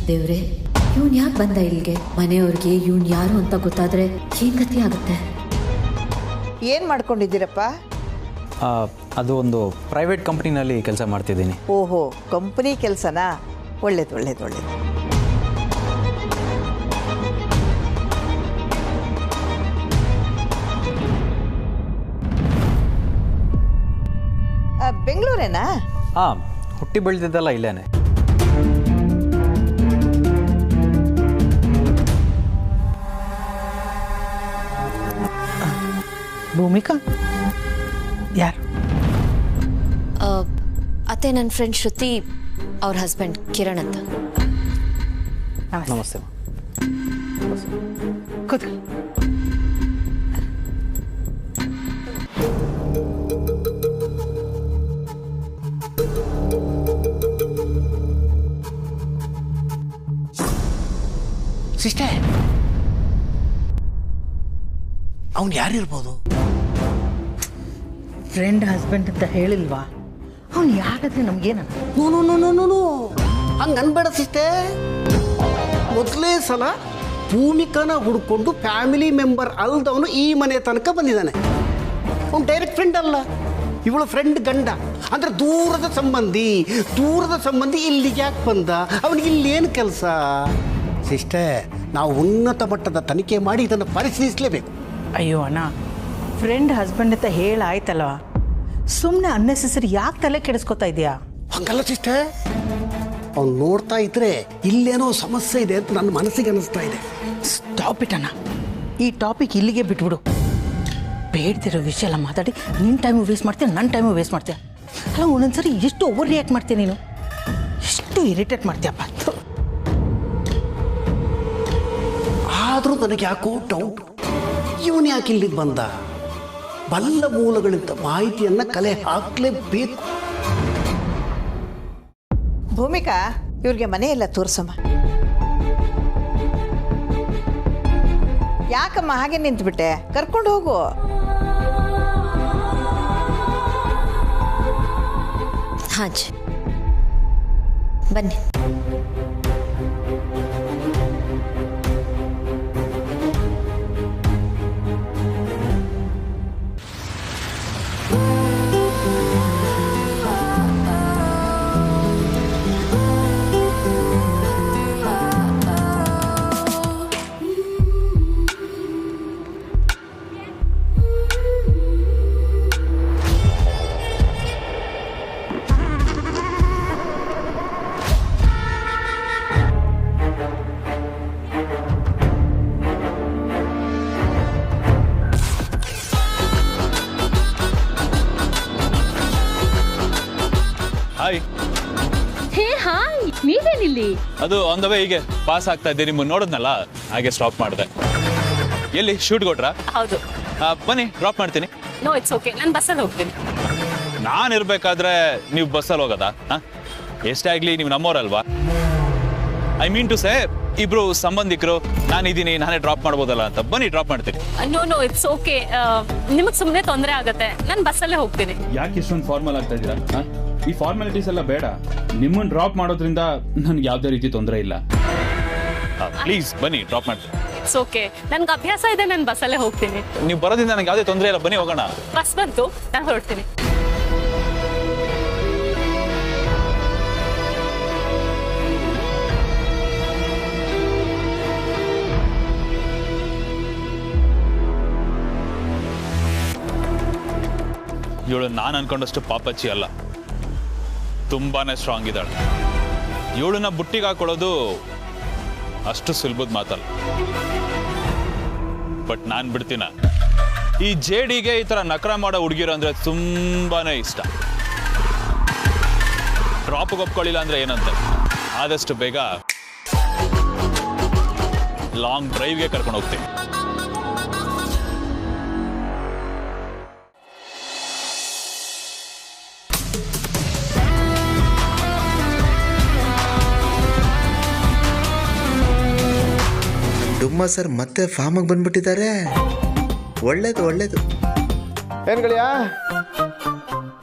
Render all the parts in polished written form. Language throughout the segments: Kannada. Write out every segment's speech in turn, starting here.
ದೇವ್ರೆ, ಇವನ್ ಯಾಕೆ ಬಂದ ಇಲ್ಲಿಗೆ? ಮನೆಯವ್ರಿಗೆ ಇವನ್ ಯಾರು ಅಂತ ಗೊತ್ತಾದ್ರೆ ಏನ್ ಗತಿ ಆಗುತ್ತೆ? ಏನು ಮಾಡ್ಕೊಂಡಿದ್ದೀರಪ್ಪ? ಅದು ಒಂದು ಪ್ರೈವೇಟ್ ಕಂಪ್ನಿನಲ್ಲಿ ಕೆಲಸ ಮಾಡ್ತಿದ್ದೀನಿ. ಓಹೋ, ಕಂಪ್ನಿ ಕೆಲಸನಾ? ಒಳ್ಳೇದು ಒಳ್ಳೇದು ಒಳ್ಳೇದು. ಬೆಂಗಳೂರೇನಾ? ಹುಟ್ಟಿ ಬೆಳೆದಿದ್ದಲ್ಲ ಇಲ್ಲೇನೆ. ಭೂಮಿಕಾ ಯಾರು? ಅತ್ತೆ, ನನ್ನ ಫ್ರೆಂಡ್ ಶ್ರುತಿ ಅವ್ರ ಹಸ್ಬೆಂಡ್ ಕಿರಣ್ ಅಂತ. ನಮಸ್ತೆ. ಕೂತ್ಕೊಳ್ಳಿ. ಸಿಸ್ಟರ್, ಅವನು ಯಾರಿರ್ಬೋದು? ಫ್ರೆಂಡ್ ಹಸ್ಬೆಂಡ್ ಅಂತ ಹೇಳಿಲ್ವಾ? ಅವ್ನು ಯಾರಾದ್ರೆ ನಮ್ಗೇನ? ನೋ ಹಂಗೆ ಅನ್ಬೇಡ ಸಿಸ್ಟರ್. ಮೊದಲೇ ಸಲ ಭೂಮಿಕನ ಹುಡ್ಕೊಂಡು ಫ್ಯಾಮಿಲಿ ಮೆಂಬರ್ ಅಲ್ದವನು ಈ ಮನೆ ತನಕ ಬಂದಿದ್ದಾನೆ. ಅವ್ನು ಡೈರೆಕ್ಟ್ ಫ್ರೆಂಡ್ ಅಲ್ಲ, ಇವಳು ಫ್ರೆಂಡ್ ಗಂಡ. ಅಂದರೆ ದೂರದ ಸಂಬಂಧಿ ಇಲ್ಲಿಗೆ ಯಾಕೆ ಬಂದ? ಅವನಿಗೆ ಇಲ್ಲೇನು ಕೆಲಸ? ಸಿಸ್ಟರ್, ನಾವು ಉನ್ನತ ಮಟ್ಟದ ತನಿಖೆ ಮಾಡಿ ಇದನ್ನು ಪರಿಶೀಲಿಸಲೇಬೇಕು. ಅಯ್ಯೋ ಅಣ್ಣ, ಫ್ರೆಂಡ್ ಹಸ್ಬೆಂಡ್ ಅಂತ ಹೇಳಾಯ್ತಲ್ವ, ಸುಮ್ಮನೆ ಅನ್ನೆಸೆಸರಿ ಯಾಕೆ ತಲೆ ಕೆಡಿಸ್ಕೊತಾ ಇದೆಯಾ? ಹಂಗಲ್ಲ ಸಿಸ್ಟರ್, ಅವ್ನು ನೋಡ್ತಾ ಇದ್ರೆ ಇಲ್ಲೇನೋ ಸಮಸ್ಯೆ ಇದೆ ಅಂತ ನನ್ನ ಮನಸ್ಸಿಗೆ ಅನ್ನಿಸ್ತಾ ಇದೆ. ಸ್ಟಾಪ್ ಇಟ್ ಅಣ್ಣ, ಈ ಟಾಪಿಕ್ ಇಲ್ಲಿಗೆ ಬಿಟ್ಬಿಡು. ಬೇಡ್ತಿರೋ ವಿಷಯ ಎಲ್ಲ ಮಾತಾಡಿ ನಿನ್ನ ಟೈಮು ವೇಸ್ಟ್ ಮಾಡ್ತೀಯ, ನನ್ನ ಟೈಮು ವೇಸ್ಟ್ ಮಾಡ್ತೀಯ. ಅಲ್ಲ, ಒಂದೊಂದ್ಸರಿ ಎಷ್ಟು ಓವರ್ ರಿಯಾಕ್ಟ್ ಮಾಡ್ತೀಯ ನೀನು, ಎಷ್ಟು ಇರಿಟೇಟ್ ಮಾಡ್ತೀಯಪ್ಪ. ಆದರೂ ನನಗೆ ಯಾಕೋ ಡೌಟ್, ಇವನು ಯಾಕೆ ಇಲ್ಲಿಗೆ ಬಂದ? ಬಲ್ಲ ಮೂಲಗಳಿಂದ ಮಾಹಿತಿಯನ್ನು ಕಲೆ ಹಾಕಲೇಬೇಕು. ಭೂಮಿಕಾ, ಇವ್ರಿಗೆ ಮನೆ ಎಲ್ಲ ತೋರ್ಸಮ್ಮ. ಯಾಕಮ್ಮ ಹಾಗೆ ನಿಂತ್ಬಿಟ್ಟೆ? ಕರ್ಕೊಂಡು ಹೋಗು. ಹಾಜ್ ಬನ್ನಿ. ಹಾಯ್. ಹೇ ಹಾಯ್, ನೀವೇನಿಲ್ಲಿ? ಅದು ಆನ್ ದ ವೇ ಹೀಗೆ ಪಾಸ್ ಆಗ್ತಾ ಇದ್ದೆ, ನಿಮ್ಮನ್ನು ನೋಡಿದ್ನಲ್ಲ ಹಾಗೆ ಸ್ಟಾಪ್ ಮಾಡಿದೆ. ಎಲ್ಲಿ ಶೂಟ್ ಕೊಟ್ರಾ? ಹೌದು. ಬನ್ನಿ, ಡ್ರಾಪ್ ಮಾಡ್ತೀನಿ. ನೋ, ಇಟ್ಸ್ ಓಕೆ, ನಾನು ಬಸ್ಸಲ್ಲಿ ಹೋಗ್ತೀನಿ. ನಾನು ಇರ್ಬೇಕಾದ್ರೆ ನೀವು ಬಸ್ಸಲ್ಲಿ ಹೋಗೋದಾ? ಎಷ್ಟೇ ಆಗ್ಲಿ ನೀವು ನಮ್ಮೋರಲ್ವಾ? ಐ ಮೀನ್ ಟು ಸೇ, ಇಬ್ರು ಸಂಬಂಧಿಕರು, ನಾನಿದ್ದೀನಿ, ನಾನೇ ಡ್ರಾಪ್ ಮಾಡ್ಬೋದಲ್ಲ ಅಂತ. ಬನ್ನಿ, ಡ್ರಾಪ್ ಮಾಡ್ತೀನಿ. ನೋ ಇಟ್ಸ್ ಓಕೆ, ನಿಮಗೆ ಸುಮ್ಮನೆ ತೊಂದರೆ ಆಗುತ್ತೆ, ನಾನು ಬಸ್ಸಲ್ಲೇ ಹೋಗ್ತೀನಿ. ಯಾಕೆ ಇಷ್ಟೊಂದು ಫಾರ್ಮಲ್ ಆಗ್ತಾ ಇದ್ದೀರಾ? ಈ ಫಾರ್ಮಾಲಿಟೀಸ್ ಎಲ್ಲ ಬೇಡ. ನಿಮ್ಮನ್ನು ಡ್ರಾಪ್ ಮಾಡೋದ್ರಿಂದ ನನ್ಗೆ ಯಾವುದೇ ರೀತಿ ತೊಂದರೆ ಇಲ್ಲ. ಪ್ಲೀಸ್ ಬನ್ನಿ, ಡ್ರಾಪ್ ಮಾಡ್ತೀನಿ. ಇಟ್ಸ್ ಓಕೆ, ನನ್ಗೆ ಅಭ್ಯಾಸ ಇದೆ, ನಾನು ಬಸ್ಸಲ್ಲೇ ಹೋಗ್ತೀನಿ. ನೀವು ಬರೋದ್ರಿಂದ ನನಗೆ ಯಾವುದೇ ತೊಂದರೆ ಇಲ್ಲ. ಬನ್ನಿ, ಹೋಗೋಣ. ಬಸ್ ಬಂತು, ನಾನು ಹೊರಡ್ತೀನಿ. ಇವಳು ನಾನು ಅನ್ಕೊಂಡಷ್ಟು ಪಾಪಚ್ಚಿ ಅಲ್ಲ, ತುಂಬಾನೇ ಸ್ಟ್ರಾಂಗ್ ಇದ್ದಾಳೆ. ಇವಳನ್ನ ಬುಟ್ಟಿಗೆ ಹಾಕೊಳ್ಳೋದು ಅಷ್ಟು ಸುಲಭದ ಮಾತಲ್ಲ. ಬಟ್ ನಾನು ಬಿಡ್ತೀನ? ಈ ಜೇಡಿಗೆ ಈ ತರ ನಕರ ಮಾಡೋ ಹುಡುಗಿರು ಅಂದ್ರೆ ತುಂಬಾನೇ ಇಷ್ಟ. ಡ್ರಾಪ್ಗೆ ಒಪ್ಕೊಳ್ಳಿಲ್ಲ ಅಂದ್ರೆ ಏನಂತ, ಆದಷ್ಟು ಬೇಗ ಲಾಂಗ್ ಡ್ರೈವ್ಗೆ ಕರ್ಕೊಂಡು ಹೋಗ್ತೀನಿ. ಡುಮ್ಮ ಸರ್ ಮತ್ತೆ ಫಾರ್ಮಾಗಿ ಬಂದ್ಬಿಟ್ಟಿದ್ದಾರೆ. ಒಳ್ಳೇದು ಒಳ್ಳೇದು. ಏನ್ ಗಳಿಯಾ,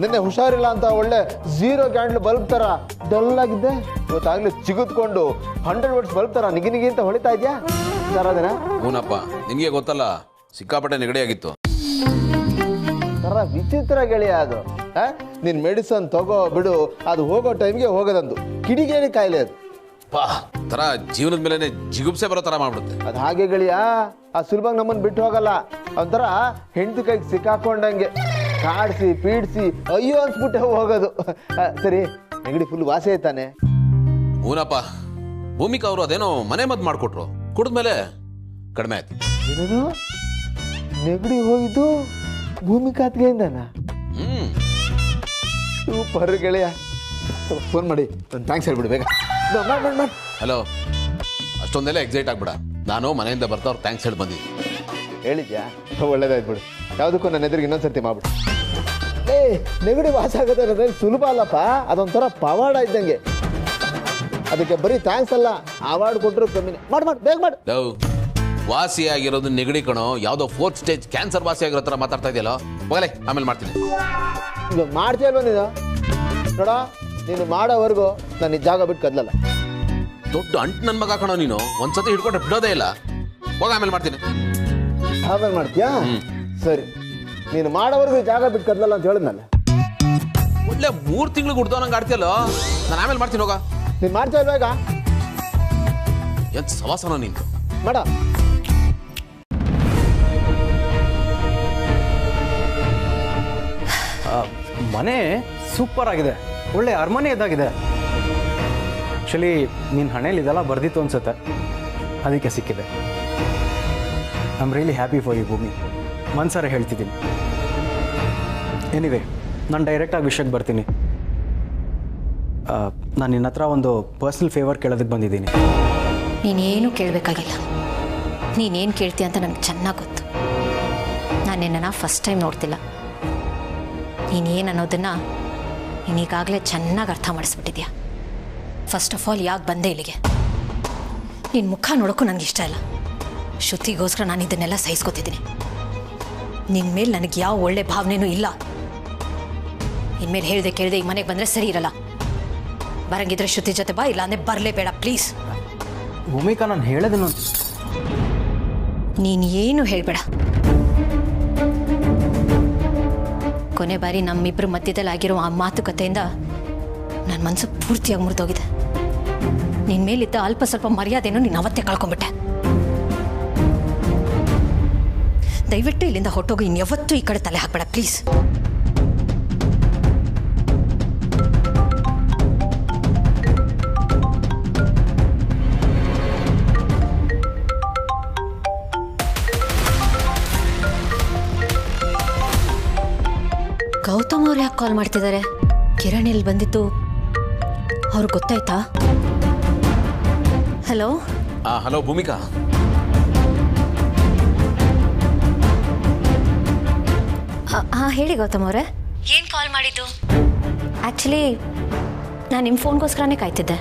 ನಿನ್ನೆ ಹುಷಾರಿಲ್ಲ ಅಂತ ಒಳ್ಳೆ 0 ಕ್ಯಾಂಡಲ್ ಬಲ್ಬ್ ತರ ಡಲ್ ಆಗಿದ್ದೆ. ಇವತ್ತಾಗ್ಲೇ ಚಿಗುತ್ಕೊಂಡು 100 ವರ್ಷ ಬಲ್ಬ್ ಥರ ನಿಗಿ ಅಂತ ಹೊಳಿತಾ ಇದೆಯಾ ಸರ್ ಅದನ್ನ? ಹೂನಪ್ಪ, ನಿನಗೆ ಗೊತ್ತಲ್ಲ, ಸಿಕ್ಕಾಪಟ್ಟೆ ನೆಗಡಿಯಾಗಿತ್ತು. ಸರ ವಿಚಿತ್ರ ಗೆಳೆಯ ಅದು. ನೀನು ಮೆಡಿಸನ್ ತಗೋ ಬಿಡು, ಅದು ಹೋಗೋ ಟೈಮ್ಗೆ ಹೋಗೋದಂದು. ಕಿಡಿಗೇಡಿ ಕಾಯಿಲೆ ಅದು. ಪಾ ಥರ ಜೀವನದ ಮೇಲೆ ಜಿಗುಪ್ಸೆ ಬರೋ ಥರ ಮಾಡ್ಬಿಡುತ್ತೆ. ಅದು ಹಾಗೆ ಗೆಳೆಯ, ಆ ಸುಲಭವಾಗಿ ನಮ್ಮನ್ನು ಬಿಟ್ಟು ಹೋಗಲ್ಲ. ಒಂಥರ ಹೆಂಡತಿ ಕೈಗೆ ಸಿಕ್ಕಾಕೊಂಡಂಗೆ ಕಾಡಿಸಿ ಪೀಡಿಸಿ ಅಯ್ಯೋ ಅನ್ಸ್ಬಿಟ್ಟೆ ಹೋಗೋದು. ಸರಿ, ನೆಗಡಿ ಫುಲ್ ವಾಸಿ ಆಯ್ತಾನೆ? ಹೂನಪ್ಪ, ಭೂಮಿಕಾ ಅವರು ಅದೇನೋ ಮನೆ ಮದ್ದು ಮಾಡಿಕೊಟ್ರು, ಕುಡಿದ್ಮೇಲೆ ಕಡಿಮೆ ಆಯ್ತು. ಏನದು ನೆಗಡಿ ಹೋಗಿದ್ದು ಭೂಮಿಕಾತ್ಗೆಯಿಂದನಾ? ಸೂಪರ್ ಗೆಳೆಯ. ಫೋನ್ ಮಾಡಿ ಒಂದು ಥ್ಯಾಂಕ್ಸ್ ಹೇಳ್ಬಿಡು ಬೇಗ. ಹಲೋ, ಅಷ್ಟೊಂದೆಲ್ಲ ಎಕ್ಸೈಟ್ ಆಗ್ಬಿಡ. ನಾನು ಮನೆಯಿಂದ ಬರ್ತಾ ಅವ್ರು ಥ್ಯಾಂಕ್ಸ್ ಹೇಳಿ ಬಂದಿದ್ದೆ. ಹೇಳಿದ್ಯಾ? ಒಳ್ಳೇದಾಯ್ತು ಬಿಡು. ಯಾವುದಕ್ಕೂ ನನ್ನ ಎದುರಿಗೆ ಇನ್ನೊಂದ್ಸರ್ತಿ ಮಾಡ್ಬಿಡು. ನೆಗಡಿ ವಾಸ ಆಗೋದು ಅನ್ನೋದೇನು ಸುಲಭ ಅಲ್ಲಪ್ಪ, ಅದೊಂಥರ ಪವಾಡ ಇದ್ದಂಗೆ. ಅದಕ್ಕೆ ಬರೀ ಥ್ಯಾಂಕ್ಸ್ ಅಲ್ಲ, ಅವಾರ್ಡ್ ಕೊಟ್ಟರು ಕಮ್ಮಿನೇ. ಮಾಡಿ ಬೇಗ ಮಾಡಿ. ವಾಸಿ ಆಗಿರೋದು ನೆಗಡಿ ಕಣೋ, ಯಾವುದೋ 4th ಸ್ಟೇಜ್ ಕ್ಯಾನ್ಸರ್ ವಾಸಿ ಆಗಿರೋ ಥರ ಮಾತಾಡ್ತಾ ಇದೆಯಲ್ಲ. ಹೋಗಲೇ, ಆಮೇಲೆ ಮಾಡ್ತೀನಿ. ಈಗ ಮಾಡ್ತೀಯ ಅಲ್ವ ನೀನು? ನೋಡ, ನೀನು ಮಾಡೋವರೆಗೂ ನಾನು ಈ ಜಾಗ ಬಿಟ್ಟು ಕದಲಲ್ಲ. ದೊಡ್ಡ ಅಂಟು ನನ್ನ ಮಗ ಕಣೋ ನೀನು. ಒಂದ್ಸತಿ ಹಿಡ್ಕೊಂಡ್ರೆ ಬಿಡೋದೇ ಇಲ್ಲ. ಹೋಗ, ಆಮೇಲೆ ಮಾಡ್ತೀನಿ. ಆಮೇಲೆ ಮಾಡ್ತೀಯಾ? ಸರಿ, ನೀನು ಮಾಡೋವರೆಗೂ ಈ ಜಾಗ ಬಿಟ್ಟು ಕದಲಲ್ಲ ಅಂತ ಹೇಳಿದ್ನಲ್ಲ. ಒಳ್ಳೆ 3 ತಿಂಗಳು ಗುಡ್ದವನಂಗೆ ಆಡ್ತೀಯಲ್ಲ. ನಾನು ಆಮೇಲೆ ಮಾಡ್ತೀನಿ. ಹೋಗ, ನೀನು ಮಾಡ್ತೀಯ ಅಲ್ವ ಈಗ? ಎಂತ ಸವಾಸನ ನಿಂತು ಮಾಡ. ಮನೆ ಸೂಪರ್ ಆಗಿದೆ, ಒಳ್ಳೆ ಅರಮನೆ ಇದ್ದಾಗಿದೆ. ಆ್ಯಕ್ಚುಲಿ ನಿನ್ನ ಹಣೆಯಲ್ಲಿ ಇದೆಲ್ಲ ಬರ್ದಿತ್ತು ಅನ್ಸುತ್ತೆ, ಅದಕ್ಕೆ ಸಿಕ್ಕಿದೆ. I am really happy for you Bhoomi, ಮನ್ಸಾರೆ ಹೇಳ್ತಿದ್ದೀನಿ. ಎನಿವೆ, ನಾನು ಡೈರೆಕ್ಟಾಗಿ ವಿಷಯಕ್ಕೆ ಬರ್ತೀನಿ. ನಾನು ನಿನ್ನ ಹತ್ರ ಒಂದು ಪರ್ಸ್ನಲ್ ಫೇವರ್ ಕೇಳೋದಕ್ಕೆ ಬಂದಿದ್ದೀನಿ. ನೀನೇನು ಕೇಳಬೇಕಾಗಿಲ್ಲ. ನೀನೇನು ಕೇಳ್ತೀಯ ಅಂತ ನನಗೆ ಚೆನ್ನಾಗಿ ಗೊತ್ತು. ನಾನು ನಿನ್ನನ್ನು ಫಸ್ಟ್ ಟೈಮ್ ನೋಡ್ತಿಲ್ಲ. ನೀನೇನು ಅನ್ನೋದನ್ನು ನೀನೀಗಾಗಲೇ ಚೆನ್ನಾಗಿ ಅರ್ಥ ಮಾಡಿಸ್ಬಿಟ್ಟಿದ್ಯಾ. ಫಸ್ಟ್ ಆಫ್ ಆಲ್ ಯಾಕೆ ಬಂದೆ ಇಲ್ಲಿಗೆ? ನಿನ್ನ ಮುಖ ನೋಡೋಕ್ಕೂ ನನಗೆ ಇಷ್ಟ ಇಲ್ಲ. ಶ್ರುತಿಗೋಸ್ಕರ ನಾನು ಇದನ್ನೆಲ್ಲ ಸಹಿಸ್ಕೊತಿದ್ದೀನಿ. ನಿನ್ನ ಮೇಲೆ ನನಗೆ ಯಾವ ಒಳ್ಳೆ ಭಾವನೆನೂ ಇಲ್ಲ. ಇನ್ಮೇಲೆ ಹೇಳ್ದೆ ಕೇಳಿದೆ ಈಗ ಮನೆಗೆ ಬಂದರೆ ಸರಿ ಇರಲ್ಲ. ಬರಂಗಿದ್ರೆ ಶ್ರುತಿ ಜೊತೆ ಬಾ, ಇಲ್ಲ ಅಂದರೆ ಬರಲೇಬೇಡ ಪ್ಲೀಸ್. ಭೂಮಿಕಾ, ನಾನು ಹೇಳೋದನ್ನು ನೀನು ಏನು ಹೇಳಬೇಡ. ಕೊನೆ ಬಾರಿ ನಮ್ಮಿಬ್ಬರು ಮಧ್ಯದಲ್ಲಿ ಆಗಿರೋ ಆ ಮಾತುಕತೆಯಿಂದ ನನ್ನ ಮನಸ್ಸು ಪೂರ್ತಿಯಾಗಿ ಮುರಿದೋಗಿದೆ. ನಿನ್ನ ಮೇಲಿದ್ದ ಅಲ್ಪ ಸ್ವಲ್ಪ ಮರ್ಯಾದೆನೂ ನೀನು ಅವತ್ತೇ ಕಳ್ಕೊಂಬಿಟ್ಟೆ. ದಯವಿಟ್ಟು ಇಲ್ಲಿಂದ ಹೊಟ್ಟೋಗಿ ಇನ್ಯಾವತ್ತೂ ಈ ಕಡೆ ತಲೆ ಹಾಕಬೇಡ ಪ್ಲೀಸ್. ಗೌತಮ್ ಅವ್ರು ಯಾಕೆ ಕಾಲ್ ಮಾಡ್ತಿದ್ದಾರೆ? ಕಿರಣ್ ಇಲ್ಲಿ ಬಂದಿತ್ತು, ಅವ್ರಿಗೆ ಗೊತ್ತಾಯ್ತಾ? ಹಲೋ. ಹಲೋ ಭೂಮಿಕಾ. ಹಾಂ ಹೇಳಿ ಗೌತಮ್ ಅವರೇ. ಏನು ಕಾಲ್ ಮಾಡಿದ್ದು? ಆ್ಯಕ್ಚುಲಿ ನಾನು ನಿಮ್ಮ ಫೋನ್ಗೋಸ್ಕರನೇ ಕಾಯ್ತಿದ್ದೆ.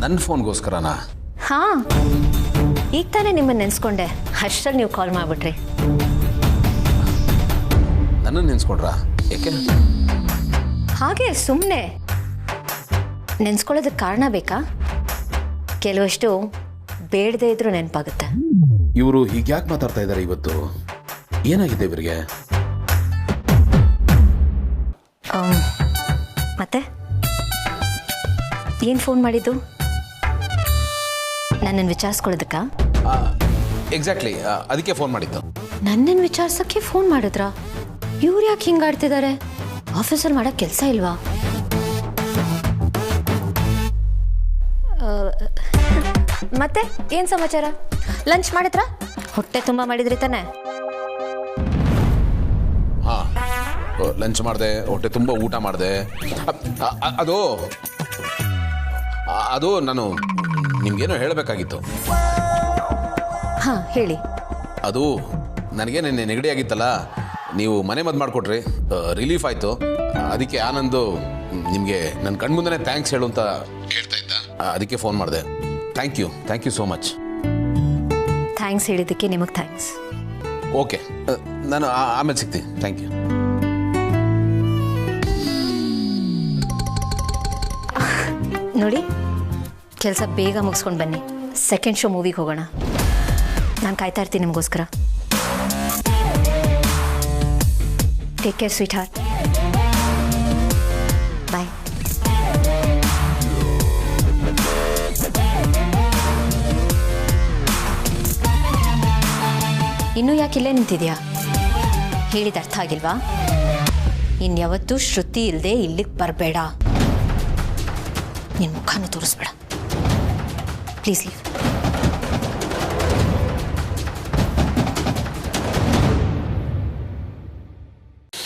ನನ್ನ ಫೋನ್ಗೋಸ್ಕರನಾ? ಹಾಂ, ಈಗ ತಾನೇ ನಿಮ್ಮನ್ನು ನೆನೆಸ್ಕೊಂಡೆ, ಅಷ್ಟರಲ್ಲಿ ನೀವು ಕಾಲ್ ಮಾಡಿಬಿಟ್ರಿ. ನನ್ನನ್ನು ನೆನೆಸ್ಕೊಂಡ್ರಾ? ಏಕೆ? ಹಾಗೆ ಸುಮ್ಮನೆ. ನೆನೆಸ್ಕೊಳ್ಳೋದಕ್ಕೆ ಕಾರಣ ಬೇಕಾ? ಕೆಲವಷ್ಟು ಬೇಡದೇ ಇದ್ರೂ ನೆನಪಾಗುತ್ತೆ. ಇವರು ಹೀಗ್ಯಾಕೆ ಮಾತಾಡ್ತಾ ಇದ್ದಾರೆ ಇವತ್ತು? ಏನಾಗಿದೆ ಇವರಿಗೆ? ಮತ್ತೆ ಏನು ಫೋನ್ ಮಾಡಿದ್ದು? ನನ್ನನ್ನು ವಿಚಾರಿಸ್ಕೊಳ್ಳೋದಕ್ಕಾ? ಎಕ್ಸಾಕ್ಟ್ಲಿ, ಅದಕ್ಕೆ ಫೋನ್ ಮಾಡಿದ್ದು. ನನ್ನನ್ನು ವಿಚಾರಿಸೋಕ್ಕೆ ಫೋನ್ ಮಾಡಿದ್ರಾ? ಇವ್ರು ಯಾಕೆ ಹಿಂಗಾಡ್ತಿದ್ದಾರೆ? ಆಫೀಸಲ್ಲಿ ಮಾಡೋಕ್ಕೆ ಕೆಲಸ ಇಲ್ವಾ? ಮತ್ತೆ ಏನು ಸಮಾಚಾರ? ಲಂಚ್ ಮಾಡಿದ್ರಾ? ಹೊಟ್ಟೆ ತುಂಬ ಮಾಡಿದ್ರಿ ತಾನೆ? ಹಾಂ, ಲಂಚ್ ಮಾಡಿದೆ, ಹೊಟ್ಟೆ ತುಂಬ ಊಟ ಮಾಡಿದೆ. ಅದು ನಾನು ನಿಮ್ಗೇನೋ ಹೇಳಬೇಕಾಗಿತ್ತು. ಹಾಂ ಹೇಳಿ. ಅದು ನನಗೆ ನೆನ್ನೆ ನೆಗಡಿ ಆಗಿತ್ತಲ್ಲ, ನೀವು ಮನೆ ಮದ್ದು ಮಾಡಿಕೊಟ್ರಿ, ರಿಲೀಫ್ ಆಯಿತು. ಅದಕ್ಕೆ ಆನಂದು ನಿಮಗೆ ನನ್ನ ಕಣ್ಮುಂದನೇ ಥ್ಯಾಂಕ್ಸ್ ಹೇಳು ಅಂತ ಹೇಳ್ತಾ ಇದ್ದ, ಅದಕ್ಕೆ ಫೋನ್ ಮಾಡಿದೆ. Thank you so much. Thanks ಹೇಳಿದ್ದಕ್ಕೆ ನಿಮಗೆ ಥ್ಯಾಂಕ್ಸ್. ಓಕೆ, ನಾನು ಆಮೇಲೆ ಸಿಗ್ತೀನಿ. Thank you. ನೋಡಿ, ಕೆಲಸ ಬೇಗ ಮುಗಿಸ್ಕೊಂಡು ಬನ್ನಿ, ಸೆಕೆಂಡ್ ಶೋ ಮೂವಿಗೆ ಹೋಗೋಣ. ನಾನು ಕಾಯ್ತಾ ಇರ್ತೀನಿ ನಿಮಗೋಸ್ಕರ. Take care sweetheart. Bye. ಇನ್ನೂ ಯಾಕೆ ಇಲ್ಲೇ ನಿಂತಿದ್ಯಾ? ಹೇಳಿದ ಅರ್ಥ ಆಗಿಲ್ವಾ? ಇನ್ಯಾವತ್ತೂ ಶ್ರುತಿ ಇಲ್ಲದೆ ಇಲ್ಲಿಗೆ ಬರಬೇಡ. ನಿನ್ನ ಮುಖನೂ ತೋರಿಸ್ಬೇಡ. Please leave.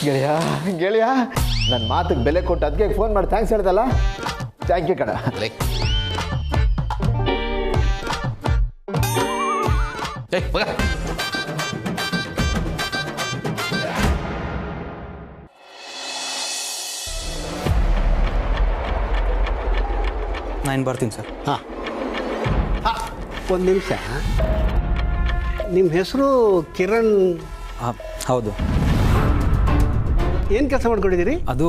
ಗೆಳೆಯ ಗೆಳೆಯ ನನ್ನ ಮಾತಿಗೆ ಬೆಲೆ ಕೊಟ್ಟು ಅದಕ್ಕೆ ಫೋನ್ ಮಾಡಿ ಥ್ಯಾಂಕ್ಸ್ ಹೇಳ್ದಲ್ಲ. ಥ್ಯಾಂಕ್ ಯು ಕಣ. ನಾನು ಬರ್ತೀನಿ ಸರ್. ಹಾಂ ಹಾಂ, ಒಂದು ನಿಮಿಷ. ನಿಮ್ಮ ಹೆಸರು ಕಿರಣ್? ಹಾಂ ಹೌದು. ಏನು ಕೆಲಸ ಮಾಡ್ಕೊಂಡಿದ್ದೀರಿ? ಅದು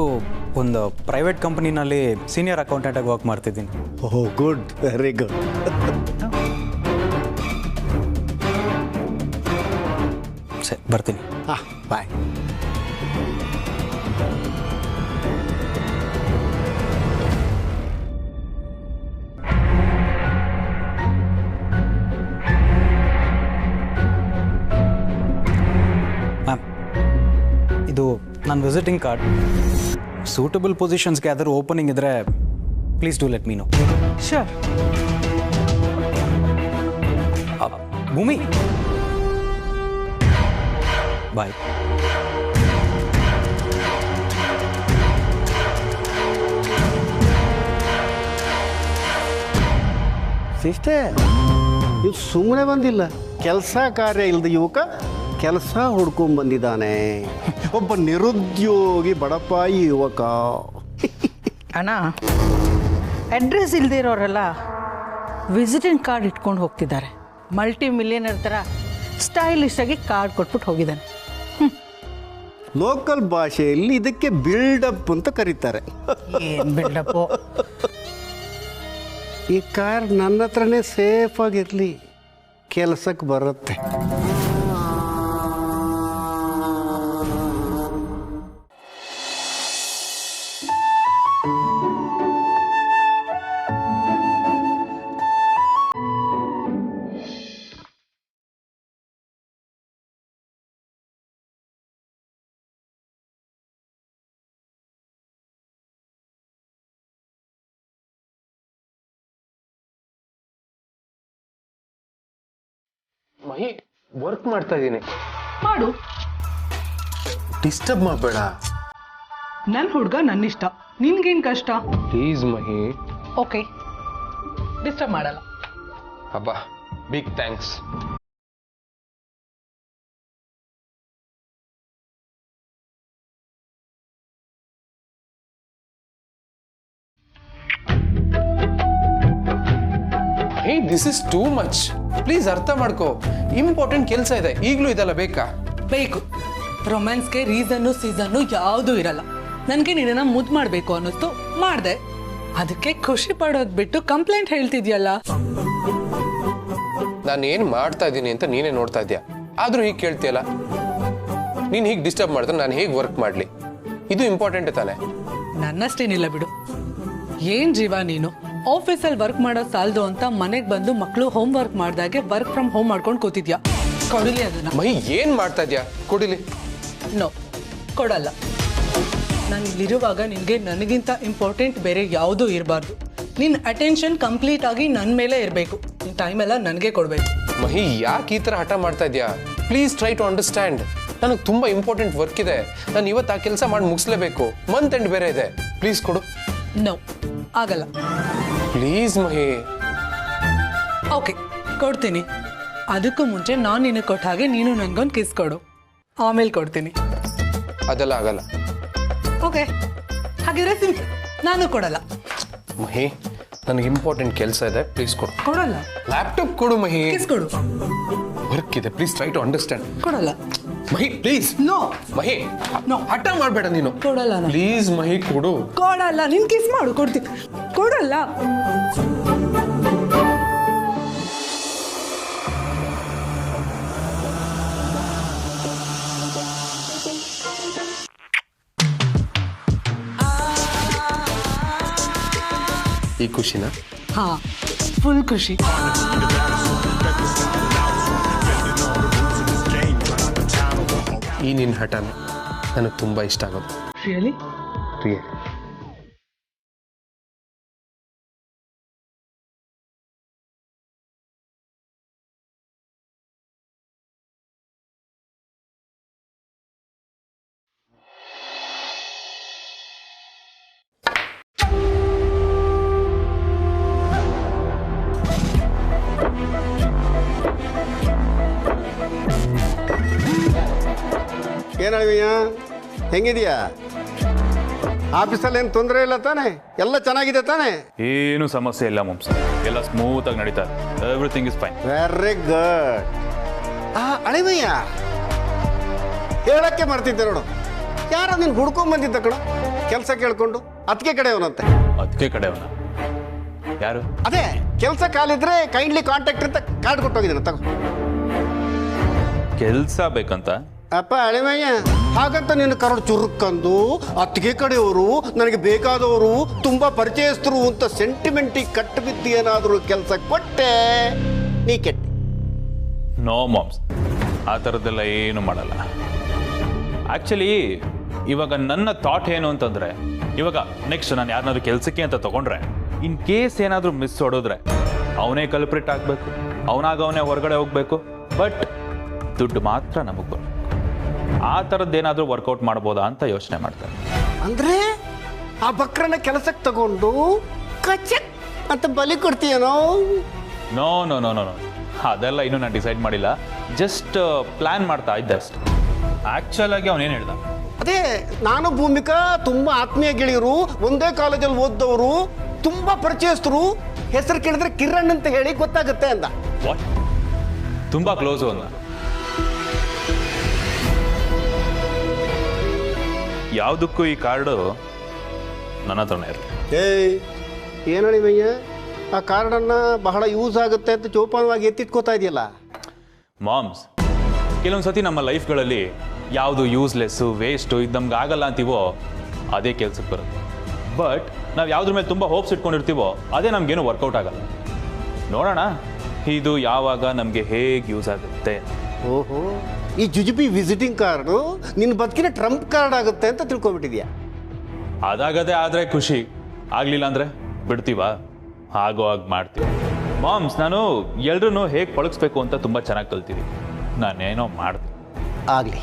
ಒಂದು ಪ್ರೈವೇಟ್ ಕಂಪನಿನಲ್ಲಿ ಸೀನಿಯರ್ ಅಕೌಂಟೆಂಟಾಗಿ ವರ್ಕ್ ಮಾಡ್ತಿದ್ದೀನಿ. ಓಹ್ ಗುಡ್, ವೆರಿ ಗುಡ್. ಸರಿ ಬರ್ತೀನಿ. ಹಾಂ ಬಾಯ್. ಮ್ಯಾಮ್, ಇದು ನನ್ನ ವಿಸಿಟಿಂಗ್ ಕಾರ್ಡ್. ಸೂಟಬಲ್ ಪೊಸಿಷನ್ಸ್ಗೆ ಯಾವ್ದಾದ್ರು ಓಪನಿಂಗ್ ಇದ್ದರೆ please do let me know. Sure. Bhoomi bye. Sister, ಇವು ಸುಮ್ಮನೆ ಬಂದಿಲ್ಲ. ಕೆಲಸ ಕಾರ್ಯ ಇಲ್ಲದ ಯುವಕ ಕೆಲಸ ಹುಡ್ಕೊಂಡ್ ಬಂದಿದ್ದಾನೆ. ಒಬ್ಬ ನಿರುದ್ಯೋಗಿ ಬಡಪಾಯಿ ಯುವಕ. ಅಣ್ಣ, ಅಡ್ರೆಸ್ ಇಲ್ಲದೆ ಇರೋರೆಲ್ಲ ವಿಸಿಟಿಂಗ್ ಕಾರ್ಡ್ ಇಟ್ಕೊಂಡು ಹೋಗ್ತಿದ್ದಾರೆ. ಮಲ್ಟಿ ಮಿಲಿಯನರ್ ಥರ ಸ್ಟೈಲಿಶ್ ಆಗಿ ಕಾರ್ಡ್ ಕೊಟ್ಬಿಟ್ಟು ಹೋಗಿದ್ದಾನೆ. ಲೋಕಲ್ ಭಾಷೆಯಲ್ಲಿ ಇದಕ್ಕೆ ಬಿಲ್ಡಪ್ ಅಂತ ಕರೀತಾರೆ. ಏನು ಬಿಲ್ಡಪ್ಪು? ಈ ಕಾರ್ ನನ್ನ ಹತ್ರನೇ ಸೇಫ್ ಆಗಿರಲಿ, ಕೆಲಸಕ್ಕೆ ಬರುತ್ತೆ. ಮಹಿ, ವರ್ಕ್ ಮಾಡ್ತಾ ಇದ್ದೀನಿ. ಮಾಡು. ಡಿಸ್ಟರ್ಬ್ ಮಾಡಬೇಡ. ನನ್ನ ಹುಡುಗ ನನ್ನಿಷ್ಟ, ನಿನ್ಗೇನು ಕಷ್ಟ? Please Mahi. ಓಕೆ, ಡಿಸ್ಟರ್ಬ್ ಮಾಡಲ್ಲ. ಅಬ್ಬಾ, big thanks. Hey, this is too much. Please ಅರ್ಥ ಮಾಡ್ಕೋ. ಇಂಪಾರ್ಟೆಂಟ್ ಕೆಲಸ ಇದೆ, ಈಗಲೂ ಇದೆಲ್ಲ ಬೇಕಾ? ಬೇಕು. ರೊಮ್ಯಾನ್ಸ್ಗೆ ರೀಸನ್ನು ಸೀಸನ್ನು ಯಾವುದೂ ಇರಲ್ಲ. ನನಗೆ ನಿನ್ನ ಮುದ್ದು ಮಾಡಬೇಕು ಅನ್ನಿಸ್ತು, ಮಾಡಿದೆ. ಅದಕ್ಕೆ ಖುಷಿ ಪಡೋದು ಬಿಟ್ಟು ಕಂಪ್ಲೇಂಟ್ ಹೇಳ್ತಿದ್ಯಲ್ಲ. ನಾನು ಏನು ಮಾಡ್ತಾ ಇದ್ದೀನಿ ಅಂತ ನೀನೇ ನೋಡ್ತಾ ಇದ್ಯಾ, ಆದರೂ ಹೀಗೆ ಕೇಳ್ತೀಯಲ್ಲ. ನೀನು ಹೀಗೆ ಡಿಸ್ಟರ್ಬ್ ಮಾಡಿದ್ರೆ ನಾನು ಹೇಗೆ ವರ್ಕ್ ಮಾಡಲಿ? ಇದು ಇಂಪಾರ್ಟೆಂಟ್ ತಾನೆ? ನನ್ನಷ್ಟೇನಿಲ್ಲ ಬಿಡು. ಏನ್ ಜೀವ ನೀನು, ಆಫೀಸಲ್ಲಿ ವರ್ಕ್ ಮಾಡೋ ಸಾಲದು ಅಂತ ಮನೆಗೆ ಬಂದು ಮಕ್ಕಳು ಹೋಮ್ ವರ್ಕ್ ಮಾಡಿದಾಗೆ ವರ್ಕ್ ಫ್ರಮ್ ಹೋಮ್ ಮಾಡ್ಕೊಂಡು ಕೂತಿದ್ಯಾ. ಕೊಡಲಿ ಅದನ್ನ. ಮೈ, ಏನು ಮಾಡ್ತಾ ಇದ್ಯಾ? ಕೊಡಿಲಿ. ನೋ, ಕೊಡಲ್ಲ. ನಾನು ಇಲ್ಲಿರುವಾಗ ನಿನಗೆ ನನಗಿಂತ ಇಂಪಾರ್ಟೆಂಟ್ ಬೇರೆ ಯಾವುದೂ ಇರಬಾರ್ದು. ನಿನ್ನ ಅಟೆನ್ಷನ್ ಕಂಪ್ಲೀಟ್ ಆಗಿ ನನ್ನ ಮೇಲೆ ಇರಬೇಕು. ನಿನ್ನ ಟೈಮೆಲ್ಲ ನನಗೆ ಕೊಡಬೇಕು. ಮಹಿ, ಯಾಕೆ ಈ ಥರ ಹಠ ಮಾಡ್ತಾ ಇದ್ಯಾ? Please try to understand. ನನಗೆ ತುಂಬ ಇಂಪಾರ್ಟೆಂಟ್ ವರ್ಕ್ ಇದೆ. ನಾನು ಇವತ್ತು ಆ ಕೆಲಸ ಮಾಡಿ ಮುಗಿಸ್ಲೇಬೇಕು. ಮಂತ್ ಎಂಡ್ ಬೇರೆ ಇದೆ. ಪ್ಲೀಸ್ ಕೊಡು. ನೋ, ಆಗಲ್ಲ. Please Mahi. ಓಕೆ, ಕೊಡ್ತೀನಿ. ಅದಕ್ಕೂ ಮುಂಚೆ ನಾನು ನಿನಗೆ ಕೊಟ್ಟ ಹಾಗೆ ನೀನು ನನಗೊಂದು ಕಿಸ್ ಕೊಡು, ಆಮೇಲೆ ಕೊಡ್ತೀನಿ. ಅದೆಲ್ಲ ಆಗಲ್ಲ. ಓಕೆ, ಹಾಗಿದ್ರೆ ಸಿಂಪಲ್, ನಾನು ಕೊಡಲ್ಲ. ಮಹಿ, ನನಗೆ ಇಂಪಾರ್ಟೆಂಟ್ ಕೆಲಸ ಇದೆ. ಪ್ಲೀಸ್ ಕೊಡು. ಕೊಡಲ್ಲ. ಲ್ಯಾಪ್ಟಾಪ್ ಕೊಡು ಮಹಿ. ಕಿಸ್ ಕೊಡು. ವರ್ಕ್ ಇದೆ. Please try to understand. ಕೊಡಲ್ಲ. Mahi please. No Mahi, no, ಹಠ ಮಾಡಬೇಡ ನೀನು. ಕೊಡಲ್ಲ. ಪ್ಲೀಸ್ ಮಹಿ, ಕೊಡು. ಕೊಡಲ್ಲ. ನಿನ್ ಕಿಸ್ ಮಾಡು, ಕೊಡ್ತೀನಿ. ಕೊಡು. ಕೊಡಲ್ಲ. ಈ ಖುಷಿನ? ಹಾ, ಫುಲ್ ಖುಷಿ. ಈ ನಿನ್ನ ಹಠನ ನನಗೆ ತುಂಬ ಇಷ್ಟ ಆಗೋದು. ರಿಯಲಿ? ರಿಯಲಿ. ಏನಳವಯ್ಯ, ಹೆಂಗಿದೆಯಾ? ಆಫೀಸಲ್ಲಿ ಏನು ತೊಂದರೆ ಇಲ್ಲ ತಾನೆ? ಎಲ್ಲ ಚೆನ್ನಾಗಿದೆ ತಾನೆ? ಏನು ಸಮಸ್ಯೆ ಇಲ್ಲ ಮಾಮ್ಸ್, ಎಲ್ಲ ಸ್ಮೂತ್ ಆಗಿ ನಡೀತಾ ಇದೆ. Everything is fine. Very good. ಅಳಿವಯ್ಯ, ಹೇಳಕ್ಕೆ ಮರ್ತಿದ್ದೆ ನೋಡು, ಯಾರೋ ನೀನು ಹುಡ್ಕೊಂಡ್ ಬಂದಿದ್ದ ಕಣ ಕೆಲಸ ಕೇಳ್ಕೊಂಡು. ಅದಕ್ಕೆ ಕಡೆಯವನಂತೆ. ಅದಕ್ಕೆ ಕಡೆಯವನ? ಯಾರು? ಅದೇ ಕೆಲಸ ಕಾಲಿದ್ರೆ ಕೈಂಡ್ಲಿ ಕಾಂಟ್ಯಾಕ್ಟ್ ಅಂತ ಕಾರ್ಡ್ ಕೊಟ್ಟೋಗಿದ್ದಾನೆ, ತಗೋ. ಕೆಲಸ ಬೇಕಂತ? ಅಪ್ಪ ಅಳಿಮಯ್ಯ, ಹಾಗಂತ ನಿನ್ನ ಕರಡು ಚುರುಕ್ಕಂದು ಅತ್ತಿಗೆ ಕಡೆಯವರು, ನನಗೆ ಬೇಕಾದವರು, ತುಂಬಾ ಪರಿಚಯಸ್ಥರು ಅಂತ ಸೆಂಟಿಮೆಂಟಿಗೆ ಕಟ್ಟು ಬಿದ್ದು ಏನಾದರೂ ಕೆಲಸ ಕೊಟ್ಟೆ ನೀ ಕೆಟ್ಟ. ನೋ ಮಾಮ್ಸ್, ಆ ಥರದ್ದೆಲ್ಲ ಏನು ಮಾಡಲ್ಲ. ಆ್ಯಕ್ಚುಲಿ ಇವಾಗ ನನ್ನ ಥಾಟ್ ಏನು ಅಂತಂದರೆ, ಇವಾಗ ನೆಕ್ಸ್ಟ್ ನಾನು ಯಾರನ್ನಾದ್ರೂ ಕೆಲಸಕ್ಕೆ ಅಂತ ತೊಗೊಂಡ್ರೆ, ಇನ್ ಕೇಸ್ ಏನಾದರೂ ಮಿಸ್ ಹೊಡೋದ್ರೆ ಅವನೇ ಕಲ್ಪ್ರಿಟ್ ಆಗಬೇಕು, ಅವನೇ ಹೊರಗಡೆ ಹೋಗಬೇಕು. ಬಟ್ ದುಡ್ಡು ಮಾತ್ರ ನಮಗೆ ಬರಬೇಕು. ಆ ಥರದ್ದೇನಾದರೂ ವರ್ಕೌಟ್ ಮಾಡ್ಬೋದಾ ಅಂತ ಯೋಚನೆ ಮಾಡ್ತಾರೆ. ಅಂದ್ರೆ ಆ ಬಕ್ರನ ಕೆಲಸಕ್ಕೆ ತಗೊಂಡು ಕಚಕ್ ಅಂತ ಬಲಿ ಕೊಡ್ತೀಯನೋ? No no no no no, ಅದೆಲ್ಲ ಇನ್ನೂ ನಾನು ಡಿಸೈಡ್ ಮಾಡಿಲ್ಲ. ಜಸ್ಟ್ ಪ್ಲ್ಯಾನ್ ಮಾಡ್ತಾ ಇದ್ದೆ ಅಷ್ಟೆ. ಆ್ಯಕ್ಚುಲ್ ಆಗಿ ಅವನೇನು ಹೇಳ್ದ? ಅದೇ, ನಾನು ಭೂಮಿಕಾ ತುಂಬಾ ಆತ್ಮೀಯ ಗೆಳೆಯರು, ಒಂದೇ ಕಾಲೇಜಲ್ಲಿ ಓದ್ದವರು, ತುಂಬಾ ಪರಿಚಯಸ್ಥರು, ಹೆಸರು ಕೇಳಿದ್ರೆ ಕಿರಣ್ ಅಂತ ಹೇಳಿ ಗೊತ್ತಾಗುತ್ತೆ ಅಂದ. ವಾಟ್? ತುಂಬಾ ಕ್ಲೋಸು ಅಂದ? ಯಾವುದಕ್ಕೂ ಈ ಕಾರ್ಡು ನನ್ನ ಹತ್ರನೇ ಇರಲಿ. ಏನಳಿವಯ್ಯ, ಆ ಕಾರ್ಡನ್ನು ಬಹಳ ಯೂಸ್ ಆಗುತ್ತೆ ಅಂತ ಜೋಪಾನವಾಗಿ ಎತ್ತಿಟ್ಕೋತಾ ಇದೆಯಲ್ಲ. ಮಾಮ್ಸ್, ಕೆಲವೊಂದು ಸತಿ ನಮ್ಮ ಲೈಫ್ಗಳಲ್ಲಿ ಯಾವುದು ಯೂಸ್ಲೆಸ್ಸು, ವೇಸ್ಟು, ಇದು ನಮ್ಗೆ ಆಗಲ್ಲ ಅಂತೀವೋ ಅದೇ ಕೆಲ್ಸಕ್ಕೆ ಬರುತ್ತೆ. ಬಟ್ ನಾವು ಯಾವುದ್ರ ಮೇಲೆ ತುಂಬ ಹೋಪ್ಸ್ ಇಟ್ಕೊಂಡಿರ್ತೀವೋ ಅದೇ ನಮಗೇನು ವರ್ಕೌಟ್ ಆಗಲ್ಲ. ನೋಡೋಣ ಇದು ಯಾವಾಗ ನಮಗೆ ಹೇಗೆ ಯೂಸ್ ಆಗುತ್ತೆ. ಓಹೋ, ಈ ಜುಜುಬಿ ವಿಸಿಟಿಂಗ್ ಕಾರ್ಡು ನಿನ್ನ ಬದುಕಿನ ಟ್ರಂಪ್ ಕಾರ್ಡ್ ಆಗುತ್ತೆ ಅಂತ ತಿಳ್ಕೊಬಿಟ್ಟಿದ್ಯಾ? ಅದಾಗದೆ ಆದರೆ ಖುಷಿ, ಆಗಲಿಲ್ಲ ಅಂದರೆ ಬಿಡ್ತೀವ? ಆಗೋ ಹಾಗೆ ಮಾಡ್ತೀವಿ. ಮಾಮ್ಸ್, ನಾನು ಎಲ್ರೂ ಹೇಗೆ ಪಳಗಿಸ್ಬೇಕು ಅಂತ ತುಂಬ ಚೆನ್ನಾಗಿ ಕಲ್ತಿದ್ದೀನಿ. ನಾನೇನೋ ಮಾಡ್ತೀನಿ. ಆಗಲಿ.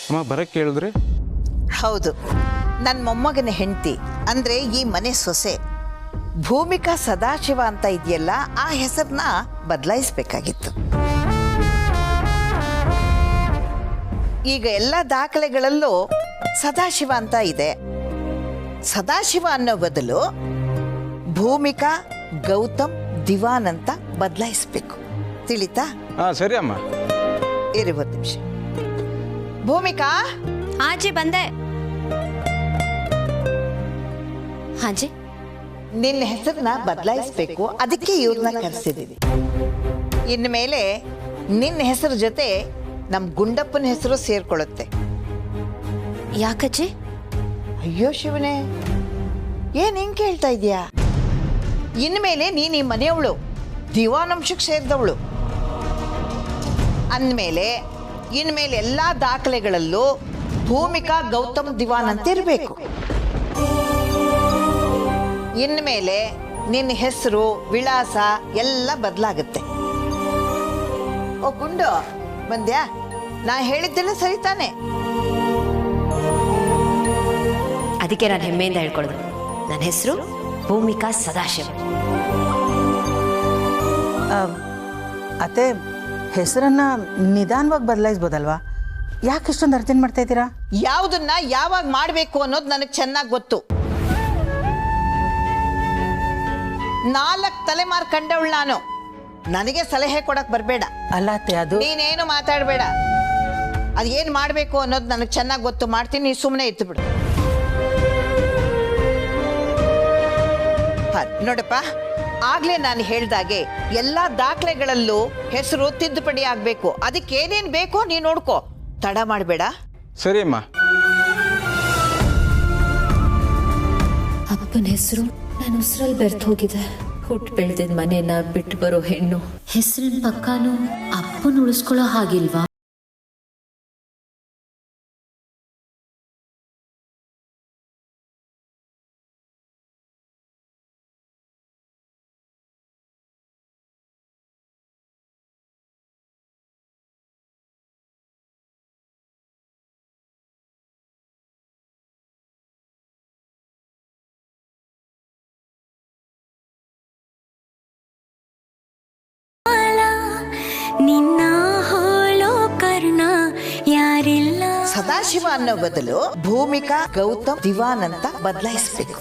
ಅಮ್ಮ ಬರಕ್ಕೆ ಹೇಳಿದ್ರೆ? ಹೌದು, ನನ್ನ ಮೊಮ್ಮಗನ ಹೆಂಡತಿ ಅಂದರೆ ಈ ಮನೆ ಸೊಸೆ ಭೂಮಿಕಾ ಸದಾಶಿವ ಅಂತ ಇದೆಯಲ್ಲ, ಆ ಹೆಸರನ್ನ ಬದಲಾಯಿಸಬೇಕಾಗಿತ್ತು. ಈಗ ಎಲ್ಲ ದಾಖಲೆಗಳಲ್ಲೂ ಸದಾಶಿವ ಅಂತ ಇದೆ. ಸದಾಶಿವ ಅನ್ನೋ ಬದಲು ಭೂಮಿಕಾ ಗೌತಮ್ ದಿವಾನ್ ಅಂತ ಬದಲಾಯಿಸಬೇಕು. ತಿಳಿತಾ? ಹಾಂ ಸರಿ ಅಮ್ಮ. ಇರಿ ಒಂದು ನಿಮಿಷ. ಭೂಮಿಕಾ. ಹಾಜಿ ಬಂದೆ. ಹಾಜಿ, ನಿನ್ನ ಹೆಸರನ್ನ ಬದಲಾಯಿಸಬೇಕು, ಅದಕ್ಕೆ ಇವ್ರನ್ನ ಕರೆಸಿದ್ದೀವಿ. ಇನ್ಮೇಲೆ ನಿನ್ನ ಹೆಸರು ಜೊತೆ ನಮ್ಮ ಗುಂಡಪ್ಪನ ಹೆಸರು ಸೇರ್ಕೊಳ್ಳುತ್ತೆ. ಯಾಕಜ್ಜಿ? ಅಯ್ಯೋ ಶಿವನೇ, ಏನ್ ಹಿಂಗೆ ಕೇಳ್ತಾ ಇದೀಯಾ? ಇನ್ಮೇಲೆ ನೀನು ಈ ಮನೆಯವಳು, ದಿವಾನಂಶಕ್ಕೆ ಸೇರಿದವಳು ಅಂದಮೇಲೆ ಇನ್ಮೇಲೆ ಎಲ್ಲ ದಾಖಲೆಗಳಲ್ಲೂ ಭೂಮಿಕಾ ಗೌತಮ್ ದಿವಾನ್ ಅಂತ ಇರಬೇಕು. ಇನ್ಮೇಲೆ ನಿನ್ನ ಹೆಸರು, ವಿಳಾಸ ಎಲ್ಲ ಬದಲಾಗುತ್ತೆ. ಓ ಗುಂಡು, ಬಂದ್ಯಾ? ನಾ ಹೇಳಿದ್ದೆಲ್ಲ ಸರಿ ತಾನೆ? ಅದಕ್ಕೆ ನಾನು ಹೆಮ್ಮೆಯಿಂದ ಹೇಳ್ಕೊಳ್ಳೋದು, ನನ್ನ ಹೆಸರು ಭೂಮಿಕಾ ಸದಾಶಿವ. ಅತ್ತೆ, ಹೆಸರನ್ನ ನಿಧಾನವಾಗಿ ಬದಲಾಯಿಸ್ಬೋದಲ್ವಾ? ಯಾಕೆ ಇಷ್ಟೊಂದು ಅರ್ಜೆಂಟ್ ಮಾಡ್ತಾ ಇದ್ದೀರಾ? ಯಾವುದನ್ನ ಯಾವಾಗ ಮಾಡಬೇಕು ಅನ್ನೋದು ನನಗೆ ಚೆನ್ನಾಗಿ ಗೊತ್ತು. 4 ತಲೆಮಾರು ಕಂಡವಳು ನಾನು. ನನಗೆ ಸಲಹೆ ಕೊಡಕ್ ಬರಬೇಡ. ಅಲ್ಲ ಅತ್ತೆ, ಅದು ನೀನೇನು ಮಾತಾಡಬೇಡ. ಅದೇನು ಮಾಡಬೇಕು ಅನ್ನೋದು ನನಗೆ ಚೆನ್ನಾಗಿ ಗೊತ್ತು. ಮಾಡ್ತೀನಿ, ನೀನು ಸುಮ್ಮನೆ ಇತ್ತು ಬಿಡು. ನೋಡಪ್ಪ, ಆಗ್ಲೇ ನಾನು ಹೇಳ್ದಾಗೆ ಎಲ್ಲ ದಾಖಲೆಗಳಲ್ಲೂ ಹೆಸರು ತಿದ್ದುಪಡಿ ಆಗ್ಬೇಕು. ಅದಕ್ಕೆ ಏನೇನು ಬೇಕೋ ನೀನು ನೋಡ್ಕೋ, ತಡ ಮಾಡಬೇಡ. ಸರಿ ಅಮ್ಮ. ಅಪ್ಪನ ಹೆಸರು ನನ್ನ ಉಸಿರಲ್ಲಿ ಬೆರ್ತು ಹೋಗಿದೆ. ಹುಟ್ಟು ಬೆಳೆದಿದ್ದ ಮನೇನ ಬಿಟ್ಟು ಬರೋ ಹೆಣ್ಣು ಹೆಸರಿನ ಪಕ್ಕಾನು ಅಪ್ಪನ ಉಳಿಸ್ಕೊಳ್ಳೋ ಹಾಗಿಲ್ವಾ? ಸದಾಶಿವ ಅನ್ನೋ ಬದಲು ಭೂಮಿಕಾ ಗೌತಮ್ ದಿವಾನ್ ಅಂತ ಬದಲಾಯಿಸ್ಬೇಕು.